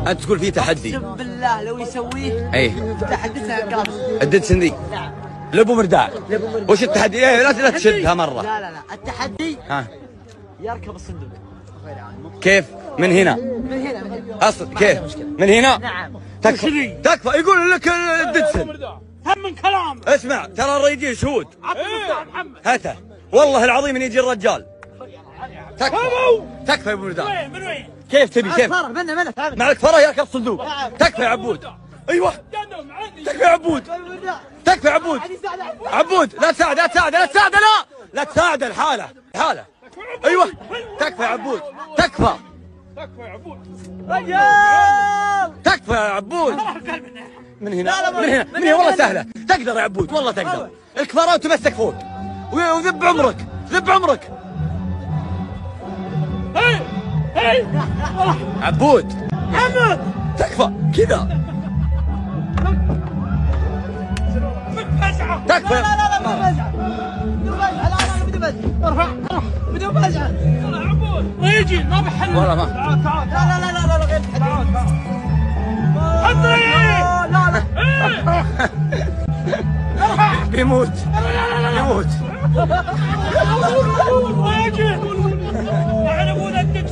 انت تقول في تحدي. اقسم بالله لو يسويه ايه تحدثنا قاصد. الددسن ذي. نعم. لابو مرداع. وش التحدي؟ ايه لا تشدها مره. لا التحدي ها يركب الصندوق. كيف؟ من هنا. من هنا اصلا كيف؟ من هنا؟ نعم. تكفى يقول لك الددسن. هم من كلام. اسمع ترى الرجال شهود. محمد هاته والله العظيم ان يجي الرجال. تكفى يا ابو مرداع. من وين؟ كيف تبي كيف؟ منه معك فرح يركب الصندوق. تكفى يا عبود. ايوه تكفى يا عبود. تكفى يا عبود. عبود لا تساعده لا تساعده لحاله. ايوه تكفى يا عبود. تكفى يا عبود. رجال. تكفى يا عبود. من هنا والله سهله. تقدر يا عبود والله تقدر. الكفاره وتمسك فوق وذب عمرك. هي عبود تكفى كذا. تكفى. بدون فزعة. ما يجي ما بحل. والله ما. لا غير بيموت. ما يجي. يعني ابونا الدكش.